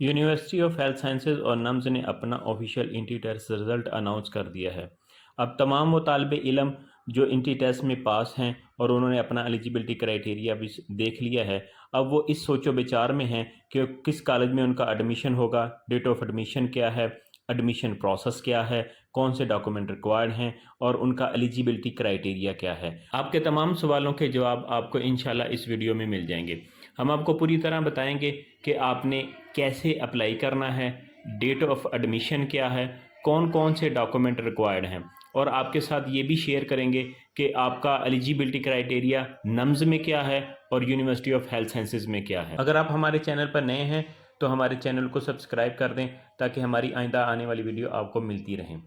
University of health sciences और nums ने अपना ऑफिशियल इंटी टेस्ट रिज़ल्ट अनाउंस कर दिया है। अब तमाम वो तालिब इल्म जो इंटी टेस्ट में पास हैं और उन्होंने अपना एलिजिबिलिटी क्राइटेरिया भी देख लिया है, अब वो इस सोचो विचार में हैं कि किस कॉलेज में उनका एडमिशन होगा, डेट ऑफ एडमिशन क्या है, एडमिशन प्रोसेस क्या है, कौन से डॉक्यूमेंट रिक्वायर्ड हैं और उनका एलिजिबिलिटी क्राइटेरिया क्या है। आपके तमाम सवालों के जवाब आपको इंशाल्लाह इस वीडियो में मिल जाएंगे। हम आपको पूरी तरह बताएंगे कि आपने कैसे अप्लाई करना है, डेट ऑफ एडमिशन क्या है, कौन कौन से डॉक्यूमेंट रिक्वायर्ड हैं और आपके साथ ये भी शेयर करेंगे कि आपका एलिजिबिलिटी क्राइटेरिया नम्स में क्या है और यूनिवर्सिटी ऑफ हेल्थ साइंसेज में क्या है। अगर आप हमारे चैनल पर नए हैं तो हमारे चैनल को सब्सक्राइब कर दें ताकि हमारी आइंदा आने वाली वीडियो आपको मिलती रहें।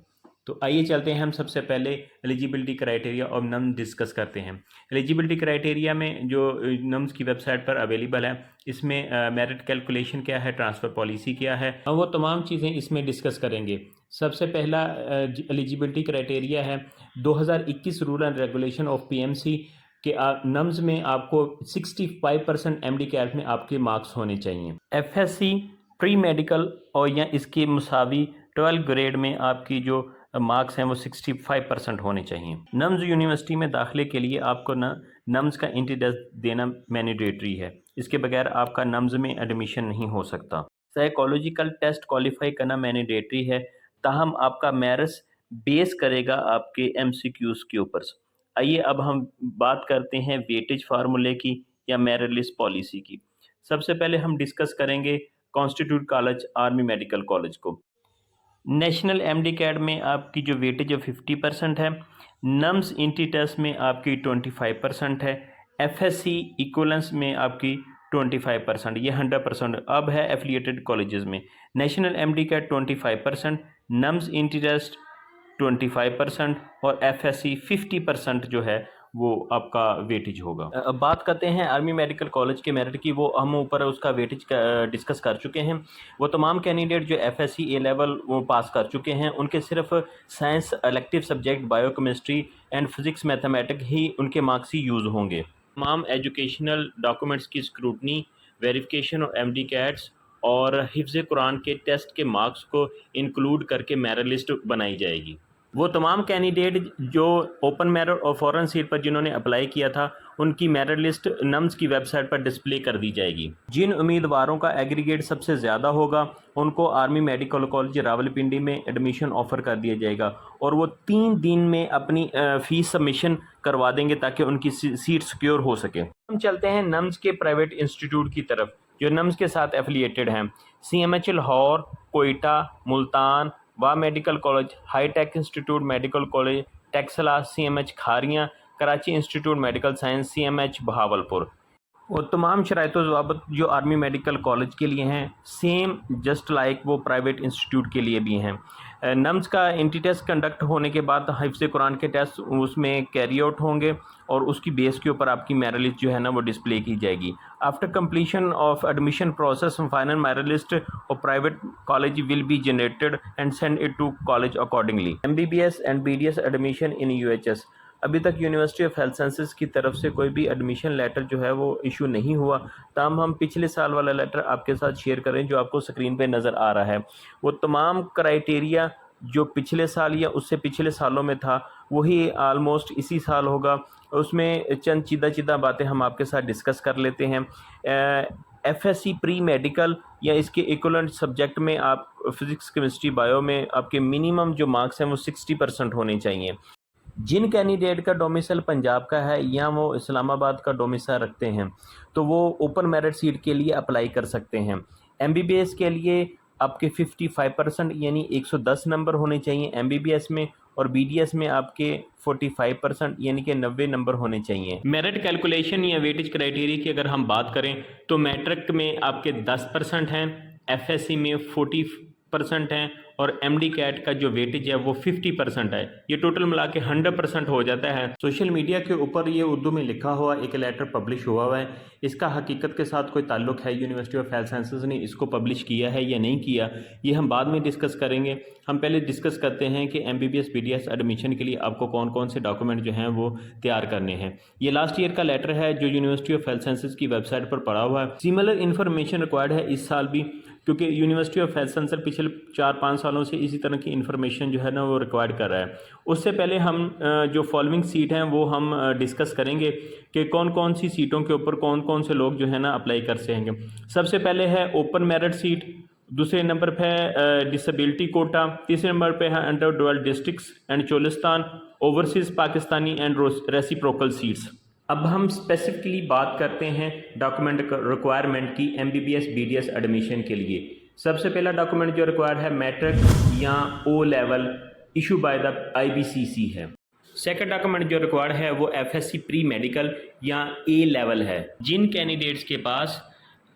तो आइए चलते हैं, हम सबसे पहले एलिजिबिलिटी क्राइटेरिया और नम्स डिस्कस करते हैं। एलिजिबिलिटी क्राइटेरिया में जो नम्स की वेबसाइट पर अवेलेबल है, इसमें मेरिट कैलकुलेशन क्या है, ट्रांसफ़र पॉलिसी क्या है, हम वो तमाम चीज़ें इसमें डिस्कस करेंगे। सबसे पहला एलिजिबिलिटी क्राइटेरिया है 2021 rule and regulation of PMC के नम्स में आपको 65% एमडी कैट में आपके मार्क्स होने चाहिए। एफएससी प्री मेडिकल और या इसके मुसावी 12 ग्रेड में आपकी जो मार्क्स हैं वो 65% होने चाहिए। नम्स यूनिवर्सिटी में दाखिले के लिए आपको नम्स का इंटी टेस्ट देना मैंडेटरी है, इसके बगैर आपका नम्स में एडमिशन नहीं हो सकता। साइकोलॉजिकल टेस्ट क्वालिफाई करना मैंडेटरी है, ताहम आपका मेरिट्स बेस करेगा आपके एमसीक्यूज के ऊपर। आइए अब हम बात करते हैं वेटेज फार्मूले की या मेरिट लिस्ट पॉलिसी की। सबसे पहले हम डिस्कस करेंगे constitute college army medical college को। नेशनल एमडी कैट में आपकी जो वेटेज है 50% है, नम्स इंटी टेस्ट में आपकी 25% है, एफएससी इक्वलेंस में आपकी 25%, ये 100% अब है एफिलिएटेड कॉलेजेस में। National MDCAT 25%, NUMS entry test 25% और एफएससी 50% जो है वो आपका वेटेज होगा। अब बात करते हैं आर्मी मेडिकल कॉलेज के मेरिट की, वो हम ऊपर उसका वेटेज डिस्कस कर चुके हैं। वो तमाम कैंडिडेट जो एफएससी ए लेवल वो पास कर चुके हैं, उनके सिर्फ science elective subject biochemistry and physics mathematics ही उनके मार्क्स ही यूज़ होंगे। तमाम एजुकेशनल डॉक्यूमेंट्स की स्क्रूटनी, वेरिफिकेशन और एमडी कैट्स और हिफ्ज़ कुरान के टेस्ट के मार्क्स को इंक्लूड करके मेरिट लिस्ट बनाई जाएगी। वो तमाम कैंडिडेट जो ओपन मेरिट और फॉरेन सीट पर जिन्होंने अप्लाई किया था, उनकी मेरिट लिस्ट नम्स की वेबसाइट पर डिस्प्ले कर दी जाएगी। जिन उम्मीदवारों का एग्रीगेट सबसे ज़्यादा होगा उनको आर्मी मेडिकल कॉलेज रावलपिंडी में एडमिशन ऑफ़र कर दिया जाएगा और वो 3 दिन में अपनी फ़ीस सबमिशन करवा देंगे ताकि उनकी सीट सिक्योर हो सके। हम चलते हैं नम्स के प्राइवेट इंस्टीट्यूट की तरफ जो नम्स के साथ एफिलिएटेड हैं। CMH Lahore, Quetta, Multan, Wah medical college, hi tech institute medical college, Taxila, CMH Kharian, Karachi institute medical science, CMH Bahawalpur. और तमाम शराइत व ज़वाबित जो आर्मी मेडिकल कॉलेज के लिए हैं, सेम जस्ट लाइक वो प्राइवेट इंस्टीट्यूट के लिए भी हैं। नम्स का इंटी टेस्ट कंडक्ट होने के बाद हिफ्ज़ कुरान के टेस्ट उसमें कैरी आउट होंगे और उसकी बेस के ऊपर आपकी मेरिट लिस्ट जो है ना वो डिस्प्ले की जाएगी। After completion of admission process final merit list और private college will be generated and send it to college accordingly. MBBS and BDS admission in UHS, अभी तक यूनिवर्सिटी ऑफ हेल्थ साइंसेज की तरफ से कोई भी एडमिशन लेटर जो है वो इशू नहीं हुआ, तमाम हम पिछले साल वाला लेटर आपके साथ शेयर करें जो आपको स्क्रीन पे नज़र आ रहा है। वो तमाम क्राइटेरिया जो पिछले साल या उससे पिछले सालों में था वही आलमोस्ट इसी साल होगा। उसमें चंद चीदा बातें हम आपके साथ डिस्कस कर लेते हैं। एफएससी प्री मेडिकल या इसके इक्विवेलेंट सब्जेक्ट में आप फिज़िक्स केमिस्ट्री बायो में आपके मिनिमम जो मार्क्स हैं वो 60% होने चाहिए। जिन कैंडिडेट का डोमिसाइल पंजाब का है या वो इस्लामाबाद का डोमिसाइल रखते हैं तो वो ओपन मेरिट सीट के लिए अप्लाई कर सकते हैं। MBBS के लिए आपके 55% यानी 110 नंबर होने चाहिए MBBS में, और BDS में आपके 45% यानी कि 90 नंबर होने चाहिए। मेरिट कैलकुलेशन या वेटेज क्राइटेरिया की अगर हम बात करें तो मैट्रिक में आपके 10% हैं, FSC में 40% हैं और MD कैट का जो वेटेज है वो 50% है। ये टोटल मिला के 100% हो जाता है। सोशल मीडिया के ऊपर ये उर्दू में लिखा हुआ एक लेटर पब्लिश हुआ है, इसका हकीकत के साथ कोई ताल्लुक है, यूनिवर्सिटी ऑफ हेल्थ साइंसेज ने इसको पब्लिश किया है या नहीं किया, ये हम बाद में डिस्कस करेंगे। हम पहले डिस्कस करते हैं कि MBBS BDS एडमिशन के लिए आपको कौन कौन से डॉक्यूमेंट जो हैं वो तैयार करने हैं। ये लास्ट ईयर का लेटर है जो यूनिवर्सिटी ऑफ हेल्थ साइंसेज की वेबसाइट पर पड़ा हुआ है। सिमिलर इन्फॉर्मेशन रिक्वायर्ड है इस साल भी, क्योंकि यूनिवर्सिटी ऑफ हेल्थ साइंस पिछले 4-5 सालों से इसी तरह की इन्फॉर्मेशन जो है ना वो रिक्वायर्ड कर रहा है। उससे पहले हम जो फॉलोइंग सीट हैं वो हम डिस्कस करेंगे कि कौन कौन सी सीटों के ऊपर कौन कौन से लोग जो है ना अप्लाई कर सकेंगे। सबसे पहले है ओपन मेरिट सीट, दूसरे नंबर पे है डिसेबिलिटी कोटा, तीसरे नंबर पे है under developed districts and Cholistan, overseas Pakistani and reciprocal seats. अब हम स्पेसिफिकली बात करते हैं डॉक्यूमेंट रिक्वायरमेंट की एमबीबीएस बीडीएस एडमिशन के लिए। सबसे पहला डॉक्यूमेंट जो रिक्वायर्ड है मैट्रिक या O level issue by the IBCC है। सेकंड डॉक्यूमेंट जो रिक्वायर्ड है वो एफएससी प्री मेडिकल या ए लेवल है। जिन कैंडिडेट्स के पास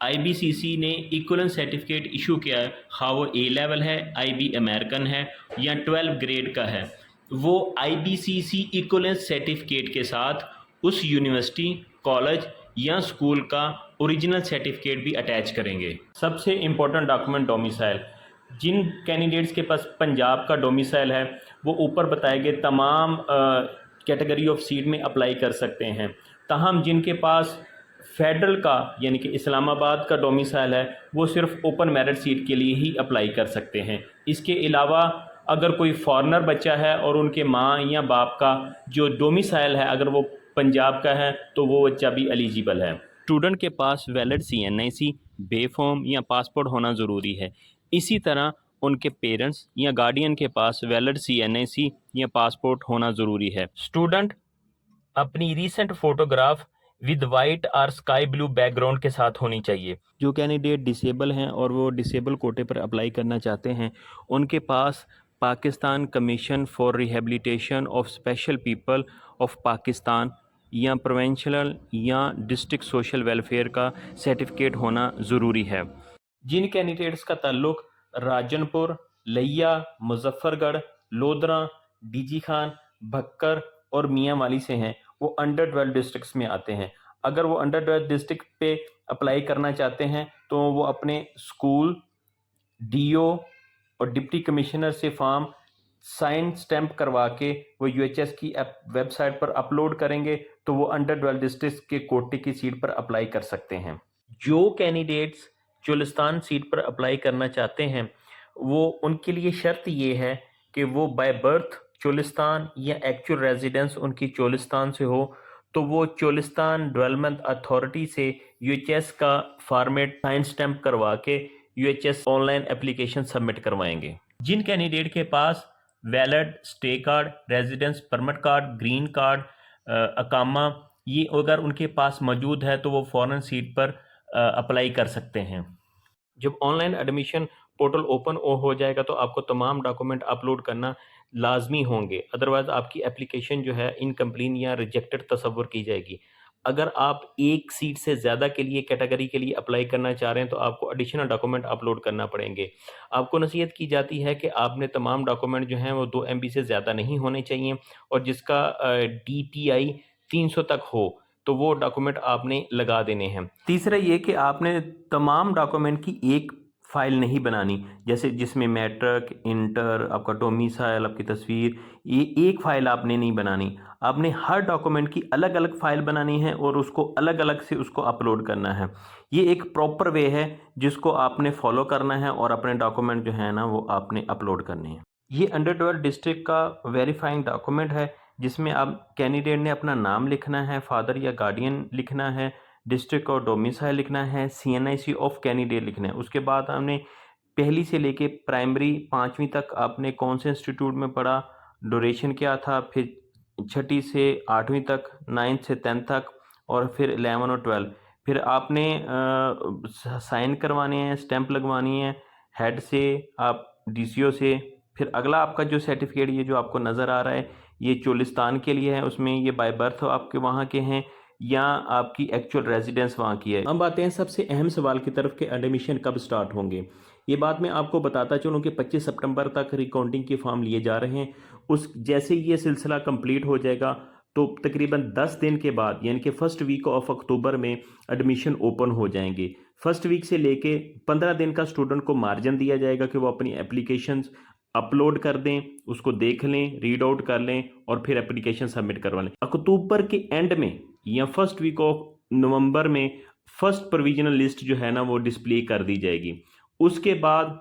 आईबीसीसी ने इक्विवेलेंट सर्टिफिकेट इशू किया है, हाँ वो ए लेवल है, आईबी अमेरिकन है या 12 ग्रेड का है, वो आईबीसीसी इक्विवेलेंट सर्टिफिकेट के साथ उस यूनिवर्सिटी, कॉलेज या स्कूल का ओरिजिनल सर्टिफिकेट भी अटैच करेंगे। सबसे इम्पोर्टेंट डॉक्यूमेंट डोमिसाइल। जिन कैंडिडेट्स के पास पंजाब का डोमिसाइल है वो ऊपर बताए गए तमाम कैटेगरी ऑफ सीट में अप्लाई कर सकते हैं। ताहम जिनके पास फेडरल का यानी कि इस्लामाबाद का डोमिसाइल है वो सिर्फ ओपन मेरिट सीट के लिए ही अप्लाई कर सकते हैं। इसके अलावा अगर कोई फॉरेनर बच्चा है और उनके माँ या बाप का जो डोमिसाइल है अगर वो पंजाब का है तो वो बच्चा भी एलिजिबल है। स्टूडेंट के पास वैलिड सीएनआईसी, बे फॉर्म या पासपोर्ट होना ज़रूरी है। इसी तरह उनके पेरेंट्स या गार्डियन के पास वैलिड सीएनआईसी या पासपोर्ट होना ज़रूरी है। स्टूडेंट अपनी रीसेंट फ़ोटोग्राफ विद वाइट और स्काई ब्लू बैकग्राउंड के साथ होनी चाहिए। जो कैंडिडेट डिसेबल हैं और वो डिसेबल कोटे पर अप्लाई करना चाहते हैं उनके पास Pakistan commission for rehabilitation of special people of Pakistan या प्रोविंशियल या डिस्ट्रिक्ट सोशल वेलफेयर का सर्टिफिकेट होना ज़रूरी है। जिन कैंडिडेट्स का ताल्लुक राजनपुर, लिया, मुजफ्फरगढ़, लोधरा, डीजी खान, भक्कर और मियाँ वाली से हैं वो अंडर 12 डिस्ट्रिक्ट्स में आते हैं। अगर वो अंडर 12 डिस्ट्रिक्ट पे अप्लाई करना चाहते हैं तो वो अपने स्कूल, डीओ और डिप्टी कमिश्नर से फॉर्म साइन स्टैंप करवा के वो यूएचएस की वेबसाइट पर अपलोड करेंगे तो वो अंडर 12 डिस्ट्रिक्ट के कोटे की सीट पर अप्लाई कर सकते हैं। जो कैंडिडेट्स चोलिस्तान सीट पर अप्लाई करना चाहते हैं वो उनके लिए शर्त ये है कि वो बाय बर्थ चोलिस्तान या एक्चुअल रेजिडेंस उनकी चोलिस्तान से हो तो वो चोलिस्तान डेवलपमेंट अथॉरिटी से यूएचएस का फॉर्मेट साइन स्टैंप करवा के यूएचएस ऑनलाइन एप्लीकेशन सबमिट करवाएंगे। जिन कैंडिडेट के पास valid stay card, residence permit card, green card, अकामा ये अगर उनके पास मौजूद है तो वो फॉरेन सीट पर अप्लाई कर सकते हैं। जब ऑनलाइन एडमिशन पोर्टल ओपन हो जाएगा तो आपको तमाम डॉक्यूमेंट अपलोड करना लाजमी होंगे, अदरवाइज़ आपकी एप्लीकेशन जो है इनकम्प्लीट या रिजेक्टेड तस्वुर की जाएगी। अगर आप एक सीट से ज़्यादा के लिए कैटेगरी के लिए अप्लाई करना चाह रहे हैं तो आपको एडिशनल डॉक्यूमेंट अपलोड करना पड़ेंगे। आपको नसीहत की जाती है कि आपने तमाम डॉक्यूमेंट जो हैं वो 2 MB से ज़्यादा नहीं होने चाहिए और जिसका DPI 300 तक हो तो वो डॉक्यूमेंट आपने लगा देने हैं। तीसरा ये कि आपने तमाम डॉक्यूमेंट की एक फ़ाइल नहीं बनानी, जैसे जिसमें मैट्रिक, इंटर, आपका डोमिसाइल, आपकी तस्वीर, ये एक फ़ाइल आपने नहीं बनानी। आपने हर डॉक्यूमेंट की अलग अलग फ़ाइल बनानी है और उसको अलग अलग से उसको अपलोड करना है। ये एक प्रॉपर वे है जिसको आपने फॉलो करना है और अपने डॉक्यूमेंट जो है ना वो आपने अपलोड करने हैं। ये अंडर 12 डिस्ट्रिक्ट का वेरीफाइंग डॉक्यूमेंट है जिसमें आप कैंडिडेट ने अपना नाम लिखना है, फादर या गार्डियन लिखना है, डिस्ट्रिक्ट और डोमिसाइल लिखना है, सीएनआईसी ऑफ कैंडिडेट लिखना है। उसके बाद हमने पहली से लेके प्राइमरी 5वीं तक आपने कौन से इंस्टीट्यूट में पढ़ा, ड्यूरेशन क्या था, फिर 6ठी से 8वीं तक, 9th से 10th तक और फिर 11 और 12। फिर आपने साइन करवाने हैं, स्टैंप लगवानी है हेड से, आप डीसीओ से। फिर अगला आपका जो सर्टिफिकेट ये जो आपको नज़र आ रहा है ये चोलिस्तान के लिए है, उसमें ये बाय बर्थ आपके वहाँ के हैं या आपकी एक्चुअल रेजिडेंस वहाँ की है। अब आते हैं सबसे अहम सवाल की तरफ कि एडमिशन कब स्टार्ट होंगे। ये बात मैं आपको बताता चलूँ कि 25 सितंबर तक रिकाउंटिंग के फॉर्म लिए जा रहे हैं। उस जैसे ये सिलसिला कंप्लीट हो जाएगा तो तकरीबन 10 दिन के बाद यानी कि फर्स्ट वीक ऑफ अक्टूबर में एडमिशन ओपन हो जाएंगे। फर्स्ट वीक से लेके 15 दिन का स्टूडेंट को मार्जिन दिया जाएगा कि वो अपनी एप्लीकेशंस अपलोड कर दें, उसको देख लें, रीड आउट कर लें और फिर एप्लीकेशन सबमिट करवा लें। अक्टूबर के एंड में या फर्स्ट वीक ऑफ नवंबर में फर्स्ट प्रोविजनल लिस्ट जो है ना वो डिस्प्ले कर दी जाएगी उसके बाद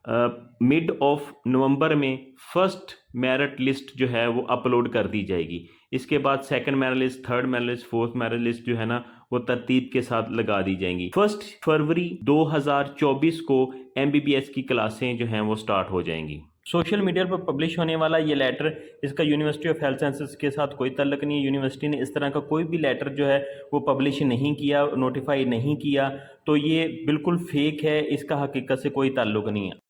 मिड ऑफ नवंबर में फर्स्ट मेरिट लिस्ट जो है वो अपलोड कर दी जाएगी। इसके बाद second merit list, third merit list, fourth merit list जो है ना वो तरतीब के साथ लगा दी जाएंगी। 1 फरवरी 2024 को MBBS की क्लासें जो हैं वो स्टार्ट हो जाएंगी। सोशल मीडिया पर पब्लिश होने वाला ये लेटर, इसका यूनिवर्सिटी ऑफ हेल्थ साइंसेज के साथ कोई ताल्लुक नहीं है। यूनिवर्सिटी ने इस तरह का कोई भी लेटर जो है वो पब्लिश नहीं किया, नोटिफाई नहीं किया, तो ये बिल्कुल फेक है, इसका हकीकत से कोई ताल्लुक नहीं है।